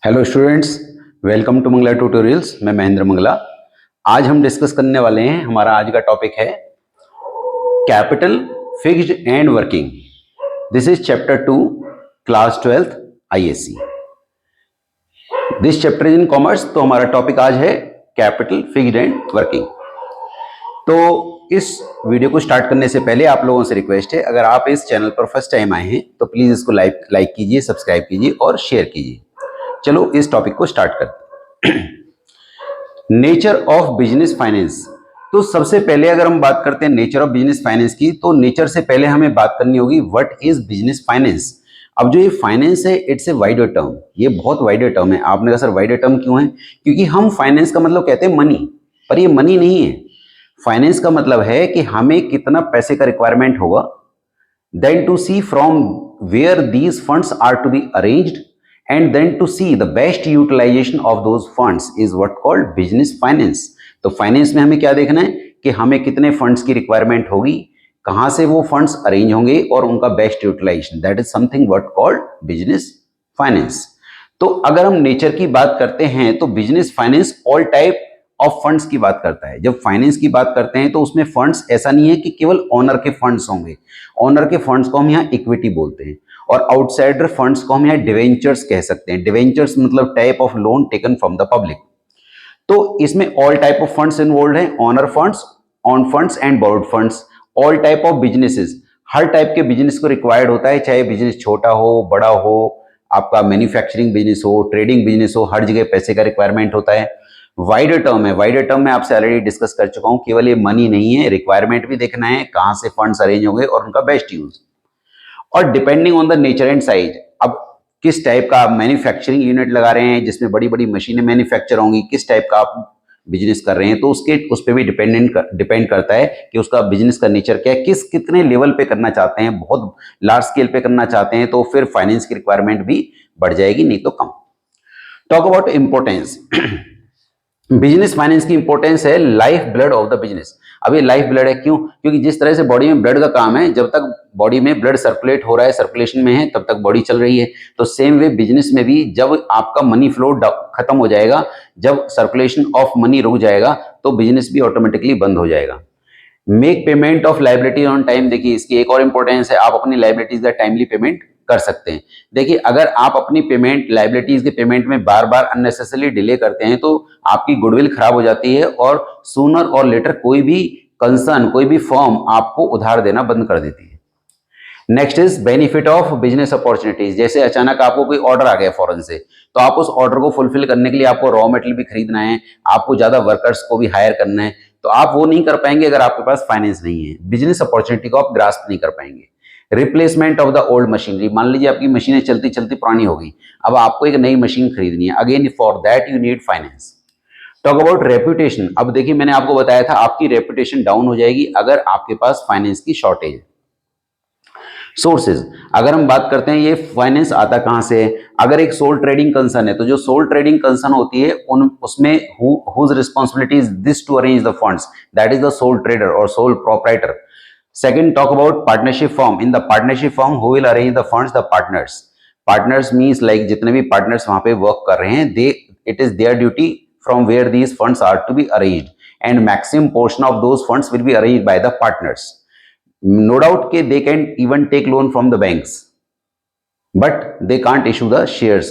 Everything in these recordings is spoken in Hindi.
Hello students, welcome to Mangla tutorials. मैं महेंद्र मंगला। आज हम डिस्कस करने वाले हैं, हमारा आज का टॉपिक है capital, fixed and working. This is chapter 2, class 12th ISC. This chapter is in commerce. तो हमारा टॉपिक आज है कैपिटल, फिक्स्ड एंड वर्किंग। तो इस वीडियो को स्टार्ट करने से पहले आप लोगों से रिक्वेस्ट है, अगर आप इस चैनल पर फर्स्ट टाइम आए हैं तो प्लीज इसको लाइक कीजिए, सब्सक्राइब कीजिए और शेयर कीजिए। चलो इस टॉपिक को स्टार्ट करते हैं। Nature of business finance. तो सबसे पहले अगर हम बात करते हैं नेचर ऑफ बिजनेस फाइनेंस की, तो नेचर से पहले हमें बात करनी होगी व्हाट इज बिजनेस फाइनेंस। अब जो ये फाइनेंस है, इट्स ए वाइडर टर्म, ये बहुत वाइडर टर्म है। आपने कहा सर वाइडर टर्म क्यों है? क्योंकि हम फाइनेंस का मतलब कहते हैं मनी, पर ये मनी नहीं है। फाइनेंस का मतलब है कि हमें कितना पैसे का रिक्वायरमेंट होगा, then to see from where these funds are to be arranged, and then to see the best utilization of those funds is what called business finance। तो फाइनेंस में हमें क्या देखना है कि हमें कितने फंड्स की रिक्वायरमेंट होगी, कहां से वो फंड्स अरेंज होंगे और उनका best utilisation, that is something what called business finance. तो अगर हम नेचर की बात करते हैं तो business finance all type of funds की बात करता है। जब फाइनेंस की बात करते हैं तो उसमें फंड्स ऐसा नहीं है कि केवल ओनर के फंड्स होंगे। ओनर के फंड्स को हम यहाँ इक्विटी बोलते हैं, और आउटसाइडर फंड्स को हम यहाँ डिवेंचर्स कह सकते हैं। डिवेंचर्स मतलब type of loan taken from the public. तो इसमें all type of funds involve हैं, owner funds, own funds and borrowed funds. All type of businesses, हर टाइप के बिजनेस को रिक्वायर्ड होता है, चाहे बिजनेस छोटा हो बड़ा हो, आपका मैन्युफैक्चरिंग बिजनेस हो, ट्रेडिंग बिजनेस हो, हर जगह पैसे का रिक्वायरमेंट होता है। वाइडर टर्म है, वाइडर टर्म में आपसे ऑलरेडी डिस्कस कर चुका हूं, केवल ये मनी नहीं है, रिक्वायरमेंट भी देखना है, कहां से फंड्स अरेंज होंगे और उनका बेस्ट यूज। और depending on the nature and size, अब किस टाइप का आप मैन्युफैक्चरिंग यूनिट लगा रहे हैं जिसमें बड़ी बड़ी मशीनें मैन्युफैक्चर होंगी, किस टाइप का आप बिजनेस कर रहे हैं, तो उस पर भी डिपेंड करता है कि उसका बिजनेस का नेचर क्या है, कितने लेवल पे करना चाहते हैं। बहुत लार्ज स्केल पे करना चाहते हैं तो फिर फाइनेंस की रिक्वायरमेंट भी बढ़ जाएगी, नहीं तो कम। Talk about importance. Business finance की इंपॉर्टेंस है life blood of the business. अब ये लाइफ ब्लड है क्यों? क्योंकि जिस तरह से बॉडी में ब्लड का काम है, जब तक बॉडी में ब्लड सर्कुलेट हो रहा है, सर्कुलेशन में है, तब तक बॉडी चल रही है। तो सेम वे बिजनेस में भी जब आपका मनी फ्लो खत्म हो जाएगा, जब सर्कुलेशन ऑफ मनी रुक जाएगा, तो बिजनेस भी ऑटोमेटिकली बंद हो जाएगा। Make payment of liability on time. देखिए इसकी एक और इंपॉर्टेंस है, आप अपनी लाइबिलिटीज का टाइमली पेमेंट कर सकते हैं। देखिए अगर आप अपनी पेमेंट, लाइबिलिटीज के पेमेंट में बार बार अननेसेसरली डिले करते हैं तो आपकी गुडविल खराब हो जाती है, और सूनर और लेटर कोई भी कंसर्न, कोई भी फर्म आपको उधार देना बंद कर देती है। Next is benefit of business opportunities. जैसे अचानक आपको कोई ऑर्डर आ गया फॉरेन से, तो आप उस ऑर्डर को फुलफिल करने के लिए आपको रॉ मटेरियल भी खरीदना है, आपको ज्यादा वर्कर्स को भी हायर करना है, तो आप वो नहीं कर पाएंगे अगर आपके पास फाइनेंस नहीं है। बिजनेस अपॉर्चुनिटी को आप ग्रास्प नहीं कर पाएंगे। Replacement of the old machinery. मान लीजिए आपकी मशीनें चलती चलती पुरानी हो गई, अब आपको एक नई मशीन खरीदनी है, again for that you need finance. Talk about reputation. अब देखिए मैंने आपको बताया था आपकी रेपुटेशन डाउन हो जाएगी अगर आपके पास फाइनेंस की शॉर्टेज है। सोर्सेज, अगर हम बात करते हैं ये फाइनेंस आता कहां से है, अगर एक सोल ट्रेडिंग कंसर्न है तो जो सोल ट्रेडिंग कंसर्न होती है उसमें whose responsibility is this to arrange the funds, that is the sole trader और sole proprietor. Second, talk about partnership form. In the partnership form who will arrange the funds, the partners. Partners means like जितने भी पार्टनर्स वहां पे वर्क कर रहे हैं, they it is their duty from where these funds are to be arranged, and maximum portion of those funds will be arranged by the partners. No doubt के they can even take loan from the banks, but they can't issue the shares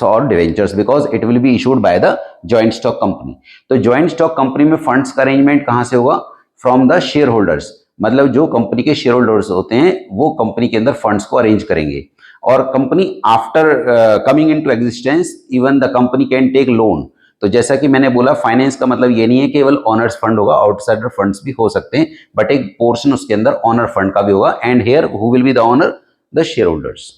or debentures because it will be issued by the joint stock company। तो joint stock company में funds का arrangement कहाँ से होगा? From the shareholders। मतलब जो कंपनी के शेयर होल्डर्स होते हैं वो कंपनी के अंदर फंड्स को अरेंज करेंगे, और company after coming into existence even the company can take loan. तो जैसा कि मैंने बोला, फाइनेंस का मतलब ये नहीं है केवल ओनर्स फंड होगा, आउटसाइडर फंड्स भी हो सकते हैं, बट एक पोर्शन उसके अंदर ओनर फंड का भी होगा, and here who will be the owner? The share holders.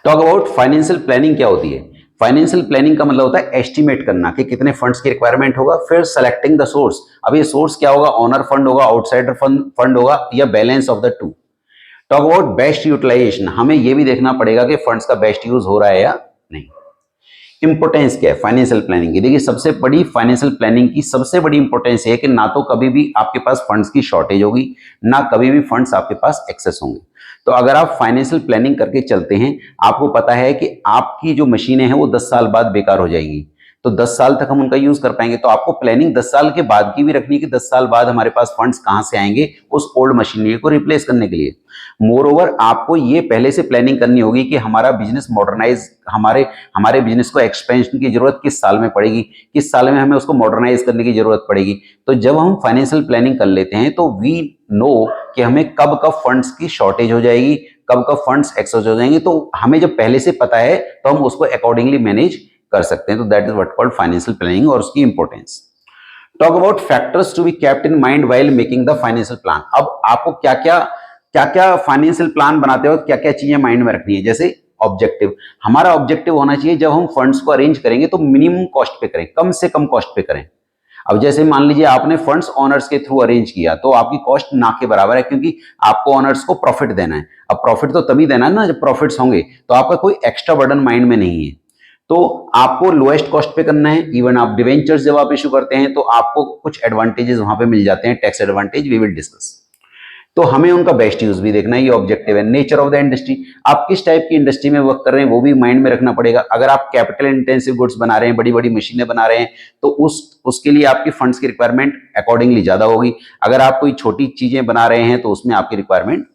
Talk about financial planning. क्या होती है? फाइनेंशियल प्लानिंग का मतलब होता है एस्टिमेट करना कि कितने फंड्स की रिक्वायरमेंट होगा, फिर सेलेक्टिंग द सोर्स। अब ये सोर्स क्या होगा? ओनर फंड होगा, आउटसाइडर फंड होगा, या balance of the two. Talk about best utilisation. हमें यह भी देखना पड़ेगा कि फंड्स का बेस्ट यूज हो रहा है या नहीं। इंपॉर्टेंस क्या है फाइनेंशियल प्लानिंग की? देखिए, सबसे बड़ी फाइनेंशियल प्लानिंग की सबसे बड़ी इंपॉर्टेंस है कि ना तो कभी भी आपके पास फंड्स की शॉर्टेज होगी, ना कभी भी फंड्स आपके पास एक्सेस होंगे। तो अगर आप फाइनेंशियल प्लानिंग करके चलते हैं, आपको पता है कि आपकी जो मशीनें हैं वो 10 साल बाद बेकार हो जाएंगी, तो 10 साल तक हम उनका यूज कर पाएंगे। तो आपको प्लानिंग 10 साल के बाद की भी रखनी है कि 10 साल बाद हमारे पास फंड्स कहां से आएंगे उस ओल्ड मशीनरी को रिप्लेस करने के लिए। मोर ओवर, आपको ये पहले से प्लानिंग करनी होगी कि हमारा बिजनेस मॉडर्नाइज, हमारे हमारे बिजनेस को एक्सपेंशन की जरूरत किस साल में पड़ेगी, किस साल में हमें उसको मॉडर्नाइज करने की जरूरत पड़ेगी। तो जब हम फाइनेंशियल प्लानिंग कर लेते हैं तो वी नो कि हमें कब कब फंड्स की शॉर्टेज हो जाएगी, कब कब फंड्स एक्सेस हो जाएंगे। तो हमें जब पहले से पता है तो हम उसको अकॉर्डिंगली मैनेज कर सकते हैं। तो that is what called financial planning और उसकी importance. Talk about factors to be kept in mind while making the financial plan. अब आपको क्या क्या फाइनेंशियल प्लान बनाते हो, क्या क्या चीजें माइंड में रखनी है। जैसे ऑब्जेक्टिव, हमारा ऑब्जेक्टिव होना चाहिए जब हम फंड्स को अरेंज करेंगे तो मिनिमम कॉस्ट पे करें, कम से कम कॉस्ट पे करें। अब जैसे मान लीजिए आपने फंड्स ओनर्स के थ्रू अरेंज किया तो आपकी कॉस्ट ना के बराबर है, क्योंकि आपको ओनर्स को प्रॉफिट देना है। अब प्रॉफिट तो तभी देना है ना जब प्रॉफिट्स होंगे, तो आपका कोई एक्स्ट्रा बर्डन माइंड में नहीं है। तो आपको लोएस्ट कॉस्ट पे करना है। इवन आप डिवेंचर्स जब आप इशू करते हैं तो आपको कुछ एडवांटेजेस वहां पे मिल जाते हैं, tax advantage, we will discuss. तो हमें उनका बेस्ट यूज भी देखना है, ये ऑब्जेक्टिव है। नेचर ऑफ द इंडस्ट्री, आप किस टाइप की इंडस्ट्री में वर्क कर रहे हैं वो भी माइंड में रखना पड़ेगा। अगर आप कैपिटल इंटेंसिव गुड्स बना रहे हैं, बड़ी बड़ी मशीनें बना रहे हैं, तो उसके लिए आपकी फंड्स की रिक्वायरमेंट अकॉर्डिंगली ज्यादा होगी। अगर आप कोई छोटी चीजें बना रहे हैं तो उसमें आपकी रिक्वायरमेंट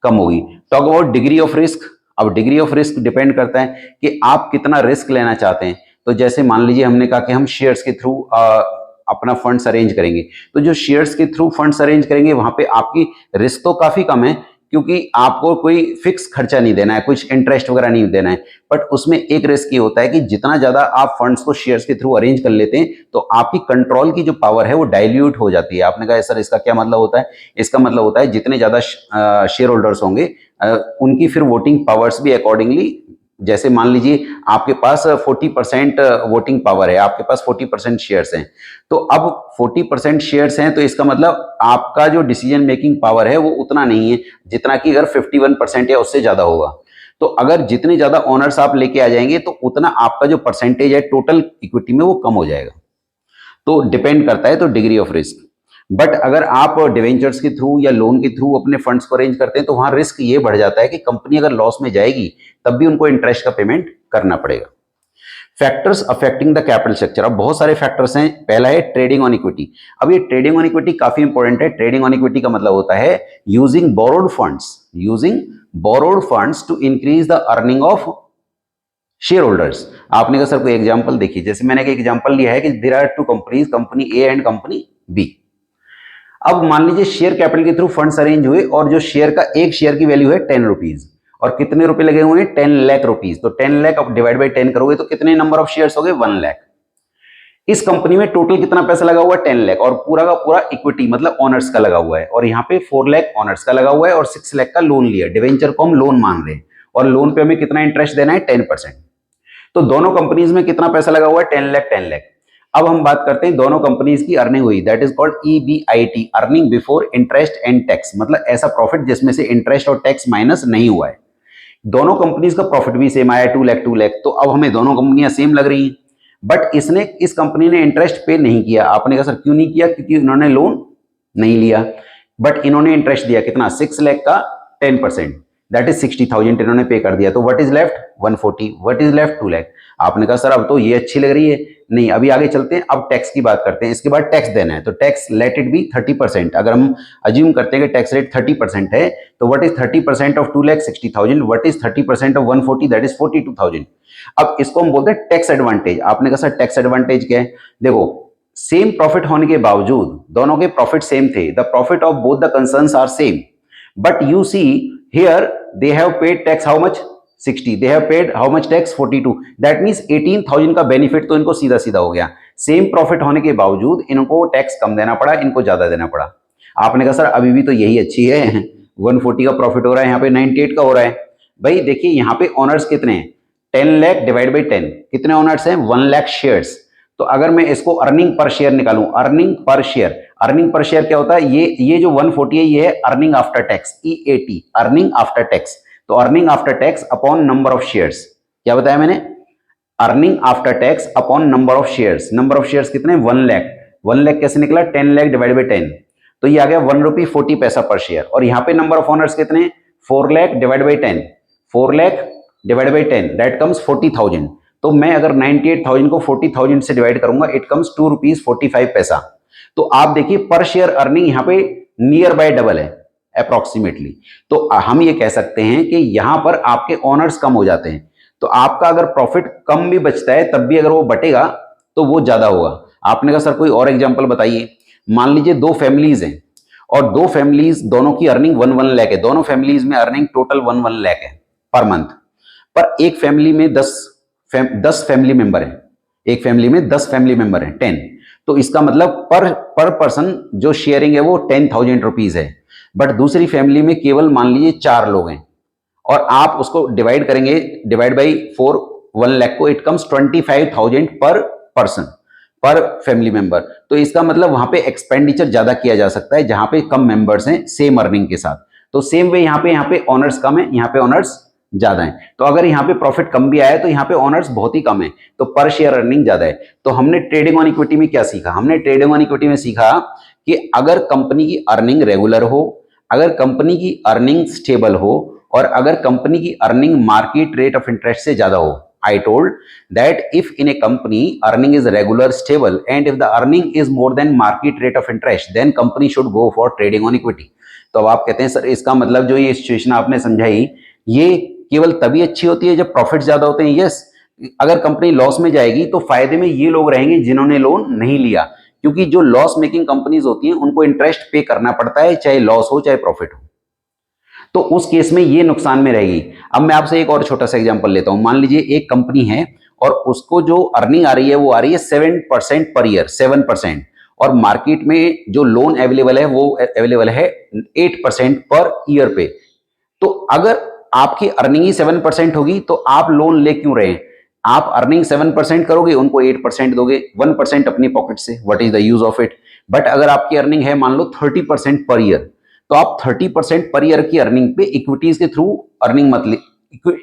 कम होगी। Talk about degree of risk. अब डिग्री ऑफ रिस्क डिपेंड करता है कि आप कितना रिस्क लेना चाहते हैं। तो जैसे मान लीजिए हमने कहा कि हम शेयर्स के थ्रू अपना फंड्स अरेंज करेंगे, तो जो शेयर्स के थ्रू फंड्स अरेंज करेंगे वहां पे आपकी रिस्क तो काफी कम है, क्योंकि आपको कोई फिक्स खर्चा नहीं देना है, कुछ इंटरेस्ट वगैरह नहीं देना है। बट उसमें एक रिस्क ये होता है कि जितना ज्यादा आप फंड्स को शेयर्स के थ्रू अरेंज कर लेते हैं तो आपकी कंट्रोल की जो पावर है वो डाइल्यूट हो जाती है। आपने कहा सर इसका क्या मतलब होता है? इसका मतलब होता है जितने ज्यादा शेयर होल्डर्स होंगे उनकी फिर वोटिंग पावर्स भी अकॉर्डिंगली, जैसे मान लीजिए आपके पास 40% वोटिंग पावर है, आपके पास 40% शेयर्स हैं, तो अब 40% शेयर्स हैं तो इसका मतलब आपका जो डिसीजन मेकिंग पावर है वो उतना नहीं है जितना कि अगर 51% या उससे ज्यादा होगा। तो अगर जितने ज्यादा ओनर्स आप लेके आ जाएंगे तो उतना आपका जो परसेंटेज है टोटल इक्विटी में वो कम हो जाएगा। तो डिपेंड करता है तो डिग्री ऑफ रिस्क। बट अगर आप डिवेंचर्स के थ्रू या लोन के थ्रू अपने फंड्स को अरेंज करते हैं तो वहां रिस्क ये बढ़ जाता है कि कंपनी अगर लॉस में जाएगी तब भी उनको इंटरेस्ट का पेमेंट करना पड़ेगा। Factors affecting the capital structure, अब बहुत सारे फैक्टर्स हैं। पहला है ट्रेडिंग ऑन इक्विटी। अब ये ट्रेडिंग ऑन इक्विटी काफी इंपॉर्टेंट है। ट्रेडिंग ऑन इक्विटी का मतलब होता है using borrowed funds to increase the earning of share holders. आपने कहा सर कोई एग्जांपल देखिए, जैसे मैंने एक एग्जांपल लिया है कि there are two companies, company A and company B. अब मान लीजिए शेयर कैपिटल के थ्रू फंड्स अरेंज हुए और जो शेयर का एक शेयर की वैल्यू है 10 रुपीज और कितने रुपए लगे हुए हैं 10 लाख रुपीज। तो 10 लाख अब डिवाइड बाई 10 करोगे तो कितने नंबर ऑफ शेयर्स हो गए 1 लाख। इस कंपनी में टोटल कितना पैसा लगा हुआ है 10 लाख और पूरा का पूरा इक्विटी मतलब ओनर्स का लगा हुआ है, और यहाँ पे 4 लाख ओनर्स का लगा हुआ है और 6 लाख का लोन लिया। डिवेंचर को हम लोन मान रहे हैं और लोन पे हमें कितना इंटरेस्ट देना है 10%। तो दोनों कंपनीज में कितना पैसा लगा हुआ है 10 लाख 10 लाख। अब हम बात करते हैं दोनों कंपनीज की अर्निंग हुई, that is called EBIT, earning before interest and tax, मतलब ऐसा प्रॉफिट जिसमें से इंटरेस्ट और टैक्स माइनस नहीं हुआ है। दोनों कंपनीज का प्रॉफिट भी सेम आया 2 लाख 2 लाख। तो अब हमें दोनों कंपनियां सेम लग रही हैं, बट इस कंपनी ने इंटरेस्ट पे नहीं किया। आपने कहा सर क्यों नहीं किया? क्योंकि इन्होंने लोन नहीं लिया, बट इन्होंने इंटरेस्ट दिया कितना 6 लाख का 10%, दैट इज 60,000 इन्होंने पे कर दिया। तो what is left 140, what is left 2 lakh. आपने कहा सर अब तो ये अच्छी लग रही है, नहीं अभी आगे चलते हैं, अब टैक्स की बात करते हैं। इसके बाद टैक्स देना है तो टैक्स लेट इट बी 30%। अगर हम अज्यूम करते हैं कि टैक्स रेट 30% है तो what is 30% of 2,60,000, what is 30% of 140, that is 42,000। अब इसको हम बोलते हैं टैक्स एडवांटेज। आपने कहा सर टैक्स एडवांटेज क्या है? देखो सेम प्रॉफिट होने के बावजूद दोनों के प्रॉफिट सेम थे, the profit of both the concerns are same, but you see here they have paid tax how much 60, they have paid how much tax 42, that means 18,000 का बेनिफिट तो इनको सीधा सीधा हो गया। सेम प्रॉफिट होने के बावजूद इनको टैक्स कम देना पड़ा, इनको ज्यादा देना पड़ा। आपने कहा सर अभी भी तो यही अच्छी है 140 का प्रॉफिट हो रहा है, यहाँ पे 98 का हो रहा है। भाई देखिए यहाँ पे ओनर्स कितने हैं 10 लाख डिवाइड बाई 10, कितने ओनर्स हैं 1 लाख शेयर्स। तो अगर मैं इसको अर्निंग पर शेयर निकालूं, अर्निंग पर शेयर क्या होता है? ये जो 140 है ये है earning after tax, EAT, earning after tax. तो earning after tax upon number of shares, क्या बताया मैंने? Earning after tax upon number of shares. Number of shares कितने? 1 लाख। 1 लाख कैसे निकला? 10 लाख डिवाइड बाई 10, तो ये आ गया 1 रुपी 40 पैसा पर शेयर। और यहाँ पे नंबर ऑफ ओनर्स कितने? 4 lakh divide by 10, 4 lakh divide by 10 that comes 40,000। तो मैं अगर 98,000 को 40,000 से डिवाइड करूंगा, इट कम्स 2 रुपीज 45 पैसा। तो आप देखिए पर शेयर अर्निंग यहाँ पे नियर बाय डबल है अप्रोक्सीमेटली। तो हम ये कह सकते हैं कि यहां पर आपके ओनर्स कम हो जाते हैं, तो आपका अगर प्रॉफिट कम भी बचता है तब भी अगर वो बटेगा तो वो ज्यादा होगा। आपने कहा सर कोई और एग्जांपल बताइए। मान लीजिए 2 फैमिलीज हैं और 2 फैमिलीज दोनों की अर्निंग 1 लाख है, दोनों फैमिलीज में अर्निंग टोटल 1 लाख है पर मंथ। पर एक फैमिली में 10 फैमिली मेंबर है, एक फैमिली में 10 फैमिली मेंबर है 10, तो इसका मतलब पर पर्सन जो शेयरिंग है वो 10,000 रुपीज है। बट दूसरी फैमिली में केवल मान लीजिए 4 लोग हैं और आप उसको डिवाइड करेंगे, डिवाइड बाई 4 1 लाख को, इट कम्स 25,000 पर पर्सन पर फैमिली मेंबर। तो इसका मतलब वहां पे एक्सपेंडिचर ज्यादा किया जा सकता है जहां पे कम मेंबर्स हैं सेम अर्निंग के साथ। तो सेम वे यहाँ पे ऑनर्स कम है, यहाँ पे ऑनर्स ज्यादा है। तो अगर यहाँ पे प्रॉफिट कम भी आया तो यहाँ पे ऑनर्स बहुत ही कम है, तो पर शेयर अर्निंग ज्यादा है। तो हमने ट्रेडिंग ऑन इक्विटी में क्या सीखा? हमने ट्रेडिंग ऑन इक्विटी में सीखा कि अगर कंपनी की अर्निंग रेगुलर हो, अगर कंपनी की अर्निंग स्टेबल हो और अगर कंपनी की earning market rate of interest से ज्यादा हो, I told that if in a company earning is regular, stable, and if the earning is more than market rate of interest, then company should go for trading on equity। तो अब आप कहते हैं सर इसका मतलब जो ये सिचुएशन आपने समझाई ये केवल तभी अच्छी होती है जब प्रॉफिट ज्यादा होते हैं। यस, अगर कंपनी लॉस में जाएगी तो फायदे में ये लोग रहेंगे जिन्होंने लोन नहीं लिया, क्योंकि जो लॉस मेकिंग कंपनीज होती हैं उनको इंटरेस्ट पे करना पड़ता है, चाहे लॉस हो चाहे प्रॉफिट हो, तो उस केस में ये नुकसान में रहेगी। अब मैं आपसे एक और छोटा सा एग्जांपल लेता हूं। मान लीजिए एक कंपनी है और उसको जो अर्निंग आ रही है वो आ रही है 7% पर ईयर, 7%, और मार्केट में जो लोन अवेलेबल है वो अवेलेबल है 8% पर ईयर पे। तो अगर आपकी अर्निंग ही 7% होगी तो आप लोन ले क्यों रहे हैं? आप अर्निंग 7% करोगे, उनको 8% दोगे, 1% अपनी पॉकेट से, what is the use of it. But अगर आपकी अर्निंग है मान लो 30% पर ईयर, तो आप 30% पर ईयर की अर्निंग पे इक्विटीज के थ्रू अर्निंग मत ले,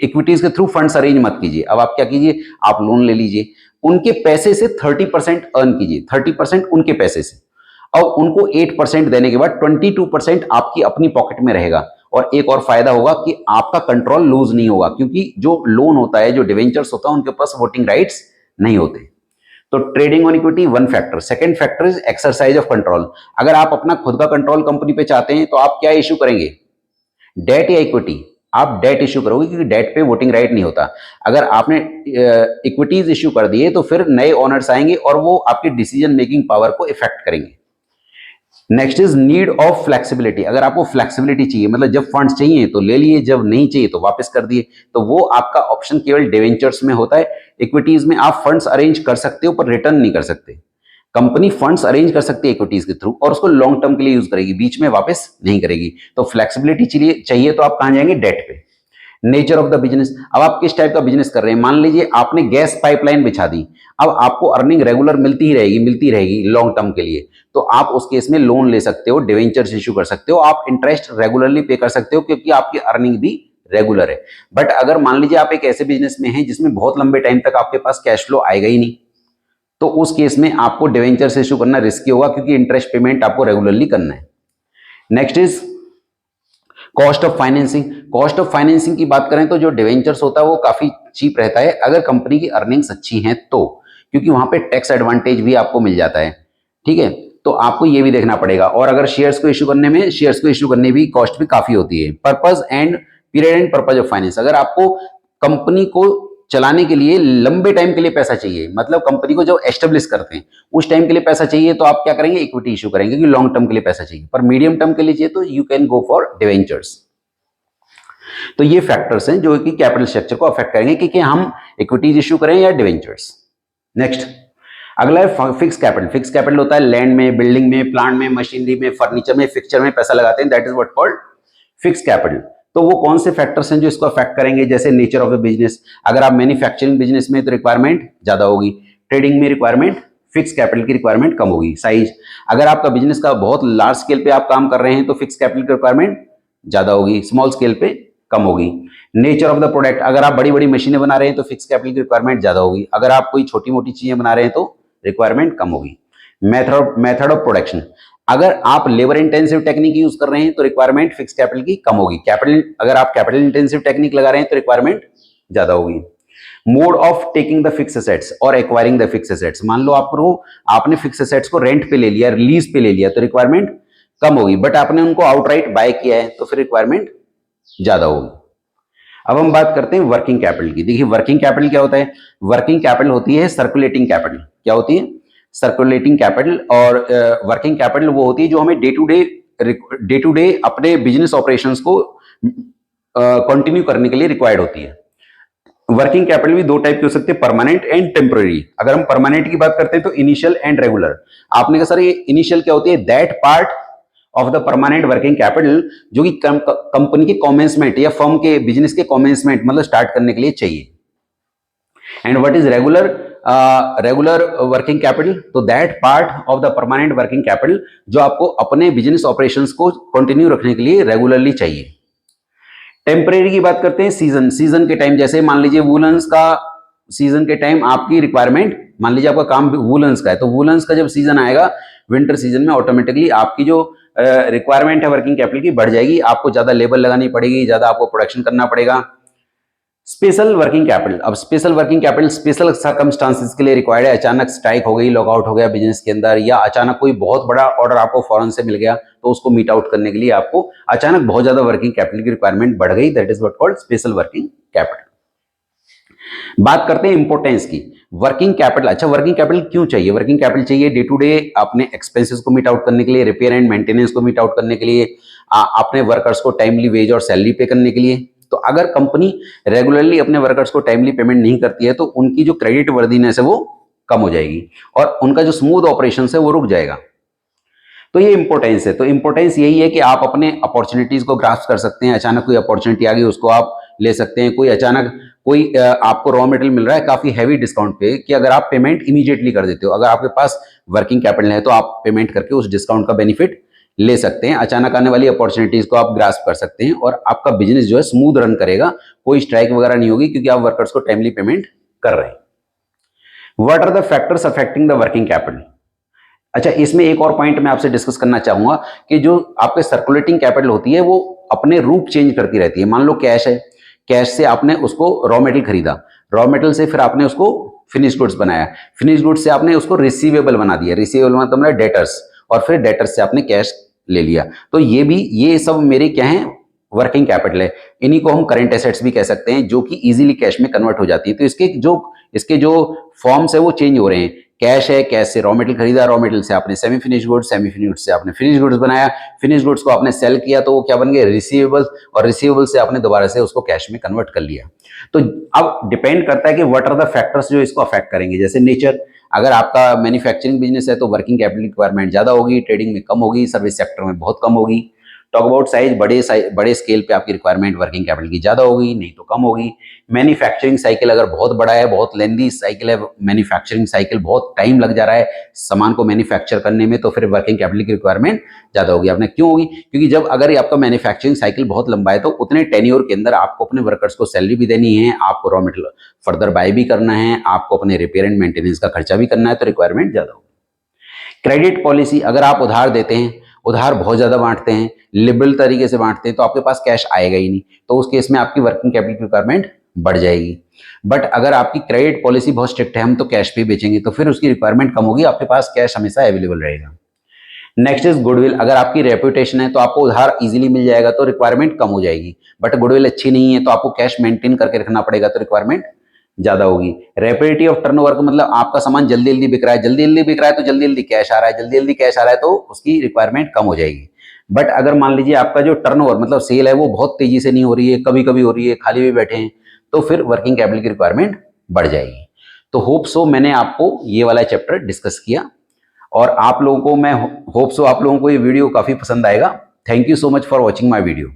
इक्विटीज के थ्रू फंड्स अरेंज मत कीजिए। अब आप क्या कीजिए, आप लोन ले लीजिए, उनके पैसे से 30% अर्न कीजिए, 30% उनके पैसे से, और उनको 8% देने के बाद 22% आपकी अपनी पॉकेट में रहेगा। और एक और फायदा होगा कि आपका कंट्रोल लूज नहीं होगा, क्योंकि जो लोन होता है, जो डिवेंचर्स होता है, उनके पास वोटिंग राइट्स नहीं होते। तो trading on equity one factor. Second factor is exercise of control. अगर आप अपना खुद का कंट्रोल कंपनी पे चाहते हैं तो आप क्या इश्यू करेंगे, डेट या इक्विटी? आप डेट इश्यू करोगे, क्योंकि डेट पे वोटिंग राइट नहीं होता। अगर आपने इक्विटीज इश्यू कर दिए तो फिर नए ओनर्स आएंगे और वो आपकी डिसीजन मेकिंग पावर को इफेक्ट करेंगे। Next is need of flexibility. अगर आपको फ्लेक्सिबिलिटी चाहिए, मतलब जब फंड्स चाहिए तो ले लिए, जब नहीं चाहिए तो वापस कर दिए, तो वो आपका ऑप्शन केवल डिवेंचर्स में होता है। इक्विटीज में आप फंड्स अरेंज कर सकते हो पर रिटर्न नहीं कर सकते। कंपनी फंड्स अरेंज कर सकती है इक्विटीज के थ्रू और उसको लॉन्ग टर्म के लिए यूज करेगी, बीच में वापस नहीं करेगी। तो फ्लेक्सिबिलिटी चाहिए तो आप कहां जाएंगे, डेट पे। Nature of the business. अब आप किस टाइप का बिजनेस कर रहे हैं? मान लीजिए आपने गैस पाइपलाइन बिछा दी, अब आपको अर्निंग रेगुलर मिलती ही रहेगी लॉन्ग टर्म के लिए, तो आप उस केस में लोन ले सकते हो, डिवेंचर्स इश्यू कर सकते हो, आप इंटरेस्ट रेगुलरली पे कर सकते हो, क्योंकि आपकी अर्निंग भी रेगुलर है। बट अगर मान लीजिए आप एक ऐसे बिजनेस में हैं जिसमें बहुत लंबे टाइम तक आपके पास कैश फ्लो आएगा ही नहीं, तो उस केस में आपको डिवेंचर्स इश्यू करना रिस्की होगा, क्योंकि इंटरेस्ट पेमेंट आपको रेगुलरली करना है। Next is cost of financing. Cost of financing की बात करें तो जो डिवेंचर्स होता है वो काफी चीप रहता है अगर कंपनी की अर्निंग्स अच्छी हैं तो, क्योंकि वहां पे टैक्स एडवांटेज भी आपको मिल जाता है। ठीक है, तो आपको ये भी देखना पड़ेगा। और अगर शेयर्स को इश्यू करने भी कॉस्ट भी काफी होती है। Purpose and period and purpose of finance. अगर आपको कंपनी को चलाने के लिए लंबे टाइम के लिए पैसा चाहिए, मतलब कंपनी को जो एस्टेब्लिश करते हैं उस टाइम के लिए पैसा चाहिए, तो आप क्या करेंगे, इक्विटी इश्यू करेंगे, क्योंकि लॉन्ग टर्म के लिए पैसा चाहिए। पर मीडियम टर्म के लिए चाहिए तो you can go for debentures. तो ये फैक्टर्स हैं जो कि कैपिटल स्ट्रक्चर को अफेक्ट करेंगे कि हम इक्विटीज इश्यू करें या डिवेंचर्स। नेक्स्ट, अगला है फिक्स कैपिटल। फिक्स कैपिटल होता है लैंड में, बिल्डिंग में, प्लांट में, मशीनरी में, फर्नीचर में, फिक्सचर में पैसा लगाते हैं, that is what called fix capital. तो वो कौन से फैक्टर्स हैं जो इसको अफेक्ट करेंगे? जैसे नेचर ऑफ द बिजनेस। अगर आप मैन्युफैक्चरिंग बिजनेस में तो रिक्वायरमेंट ज्यादा होगी, ट्रेडिंग में रिक्वायरमेंट, फिक्स कैपिटल की रिक्वायरमेंट कम होगी। साइज, अगर आपका बिजनेस का बहुत लार्ज स्केल पे आप काम कर रहे हैं तो फिक्स कैपिटल की रिक्वायरमेंट ज्यादा होगी, स्मॉल स्केल पे कम होगी। नेचर ऑफ द प्रोडक्ट, अगर आप बड़ी बड़ी मशीनें बना रहे हैं तो फिक्स कैपिटल की रिक्वायरमेंट ज्यादा होगी, अगर आप कोई छोटी मोटी चीजें बना रहे हैं तो रिक्वायरमेंट कम होगी। मेथड ऑफ प्रोडक्शन, अगर आप लेबर इंटेंसिव टेक्निक यूज कर रहे हैं तो रिक्वायरमेंट फिक्स कैपिटल की कम होगी। कैपिटल, अगर आप कैपिटल इंटेंसिव टेक्निक लगा रहे हैं तो रिक्वायरमेंट ज्यादा होगी। Mode of taking the fix assets और एक्वायरिंग द फिक्स एसेट्स, मान लो आपने फिक्स एसेट्स को रेंट पे ले लिया, लीज पे ले लिया तो रिक्वायरमेंट कम होगी, बट आपने उनको आउटराइट बाय किया है तो फिर रिक्वायरमेंट ज्यादा होगी। अब हम बात करते हैं वर्किंग कैपिटल की। देखिए वर्किंग कैपिटल क्या होता है? वर्किंग कैपिटल होती है सर्कुलेटिंग कैपिटल। क्या होती है? Circulating capital. और वर्किंग कैपिटल वो होती है जो हमें डे टू डे अपने बिजनेस ऑपरेशंस को कंटिन्यू करने के लिए रिक्वायर्ड होती है। वर्किंग कैपिटल भी दो टाइप की हो सकती है, परमानेंट एंड टेम्पररी। अगर हम परमानेंट की बात करते हैं तो इनिशियल एंड रेगुलर। आपने कहा सर ये इनिशियल क्या होती है? That part of the permanent working capital जो कि कंपनी के कॉमेंसमेंट या फर्म के बिजनेस के कॉमेंसमेंट मतलब स्टार्ट करने के लिए चाहिए। And what is regular? Regular working capital, तो that part of the permanent working capital जो आपको अपने बिजनेस ऑपरेशंस को कंटिन्यू रखने के लिए रेगुलरली चाहिए। टेम्परेरी की बात करते हैं, सीजन के टाइम, जैसे मान लीजिए वूलन्स का सीजन के टाइम आपकी रिक्वायरमेंट, मान लीजिए आपका काम वूलन्स का है तो वूलन्स का जब सीजन आएगा विंटर सीजन में ऑटोमेटिकली आपकी जो रिक्वायरमेंट है वर्किंग कैपिटल की बढ़ जाएगी, आपको ज्यादा लेबर लगानी पड़ेगी, ज्यादा आपको प्रोडक्शन करना पड़ेगा। स्पेशल वर्किंग कैपिटल, अब special working capital special circumstances के लिए रिक्वायर्ड है। अचानक स्ट्राइक हो गई, लॉकआउट हो गया बिजनेस के अंदर, या अचानक कोई बहुत बड़ा ऑर्डर आपको फॉरेन से मिल गया तो उसको मीट आउट करने के लिए आपको अचानक बहुत ज्यादा वर्किंग कैपिटल की रिक्वायरमेंट बढ़ गई, that is what called special working capital. बात करते हैं इंपोर्टेंस की। वर्किंग कैपिटल, अच्छा वर्किंग कैपिटल क्यों चाहिए? वर्किंग कैपिटल चाहिए डे टू डे अपने एक्सपेंसेस को मीट आउट करने के लिए, रिपेयर एंड मेंटेनेंस को मीट आउट करने के लिए, अपने वर्कर्स को टाइमली वेज और सैलरी पे करने के लिए। तो अगर कंपनी रेगुलरली अपने वर्कर्स को टाइमली पेमेंट नहीं करती है तो उनकी जो क्रेडिट वर्दीनेस है वो कम हो जाएगी और उनका जो स्मूथ ऑपरेशन है वो रुक जाएगा। तो ये इंपॉर्टेंस है। तो इंपॉर्टेंस यही है कि आप अपने अपॉर्चुनिटीज को ग्रास्प कर सकते हैं, अचानक कोई अपॉर्चुनिटी आ गई उसको आप ले सकते हैं। कोई अचानक कोई आपको रॉ मटेरियल मिल रहा है काफी हैवी डिस्काउंट पे, कि अगर आप पेमेंट इमीडिएटली कर देते हो, अगर आपके पास वर्किंग कैपिटल है तो आप पेमेंट करके उस डिस्काउंट का बेनिफिट ले सकते हैं। अचानक आने वाली अपॉर्चुनिटीज को आप ग्रास्प कर सकते हैं और आपका बिजनेस जो है स्मूथ रन करेगा, कोई स्ट्राइक वगैरह नहीं होगी क्योंकि आप वर्कर्स को टाइमली पेमेंट कर रहे हैं। What are the factors affecting the working capital? अच्छा, इसमें एक और पॉइंट मैं आपसे डिस्कस करना चाहूंगा कि जो आपके सर्कुलेटिंग कैपिटल होती है वो अपने रूप चेंज करती रहती है। मान लो कैश है, कैश से आपने उसको रॉ मटेरियल खरीदा, रॉ मटेरियल से फिर आपने उसको फिनिश गुड्स बनाया, फिनिश गुड्स से आपने उसको रिसीवेबल बना दिया, रिसीवेबल मतलब डेटर्स, और फिर डेटर्स से आपने कैश ले लिया। तो ये सब मेरे क्या है? वर्किंग कैपिटल है। इन्हीं को हम करंट एसेट्स भी कह सकते हैं जो कि इजीली कैश में कन्वर्ट हो जाती है। तो इसके जो फॉर्म्स है वो चेंज हो रहे हैं। कैश है, कैश से रॉ मटेरियल खरीदा, रॉ मटेरियल से आपने semi finish goods, semi finish goods से आपने फिनिश गुड्स बनाया, फिनिश गुड्स को आपने सेल किया तो वो क्या बन गए? रिसीवेबल्स, और रिसीवेबल्स से आपने दोबारा से उसको कैश में कन्वर्ट कर लिया। तो अब डिपेंड करता है कि व्हाट आर द फैक्टर्स जो इसको अफेक्ट करेंगे। जैसे नेचर, अगर आपका मैन्युफैक्चरिंग बिजनेस है तो वर्किंग कैपिटल रिक्वायरमेंट ज्यादा होगी, ट्रेडिंग में कम होगी, सर्विस सेक्टर में बहुत कम होगी। टॉक अबाउट साइज, बड़े स्केल पे आपकी रिक्वायरमेंट वर्किंग कैपिटल की ज्यादा होगी, नहीं तो कम होगी। मैन्युफैक्चरिंग साइकिल अगर बहुत बड़ा है, बहुत लेंदी साइकिल है, मैन्युफैक्चरिंग साइकिल बहुत टाइम लग जा रहा है सामान को मैन्युफैक्चर करने में, तो फिर वर्किंग कैपिटल की रिक्वायरमेंट ज्यादा होगी। आपने क्यों होगी? क्योंकि जब अगर आपका मैन्युफैक्चरिंग साइकिल बहुत लंबा है तो उतने टेन्योर के अंदर आपको अपने वर्कर्स को सैलरी भी देनी है, आपको रॉ मटेरियल फर्दर बाय भी करना है, आपको अपने रिपेयर एंड मेंटेनेंस का खर्चा भी करना है, तो रिक्वायरमेंट ज्यादा होगी। क्रेडिट पॉलिसी, अगर आप उधार देते हैं, उधार बहुत ज्यादा बांटते हैं, लिबरल तरीके से बांटते हैं, तो आपके पास कैश आएगा ही नहीं, तो उस केस में आपकी वर्किंग कैपिटल की रिक्वायरमेंट बढ़ जाएगी। बट अगर आपकी क्रेडिट पॉलिसी बहुत स्ट्रिक्ट है, हम तो कैश पे बेचेंगे, तो फिर उसकी रिक्वायरमेंट कम होगी, आपके पास कैश हमेशा अवेलेबल रहेगा। नेक्स्ट इज गुडविल, अगर आपकी रेपुटेशन है तो आपको उधार इजीली मिल जाएगा तो रिक्वायरमेंट कम हो जाएगी। बट गुडविल अच्छी नहीं है तो आपको कैश मेंटेन करके रखना पड़ेगा तो रिक्वायरमेंट ज्यादा होगी। रैपिडिटी ऑफ टर्नओवर का मतलब आपका सामान जल्दी जल्दी बिक रहा है, जल्दी जल्दी बिक रहा है तो जल्दी जल्दी कैश आ रहा है, जल्दी जल्दी कैश आ रहा है तो उसकी रिक्वायरमेंट कम हो जाएगी। बट अगर मान लीजिए आपका जो टर्नओवर मतलब सेल है वो बहुत तेजी से नहीं हो रही है, कभी कभी हो रही है, खाली भी बैठे हैं, तो फिर वर्किंग कैपिटल की रिक्वायरमेंट बढ़ जाएगी। तो होप सो मैंने आपको ये वाला चैप्टर डिस्कस किया और आप लोगों को मैं होप सो आप लोगों को ये वीडियो काफी पसंद आएगा। Thank you so much for watching my video.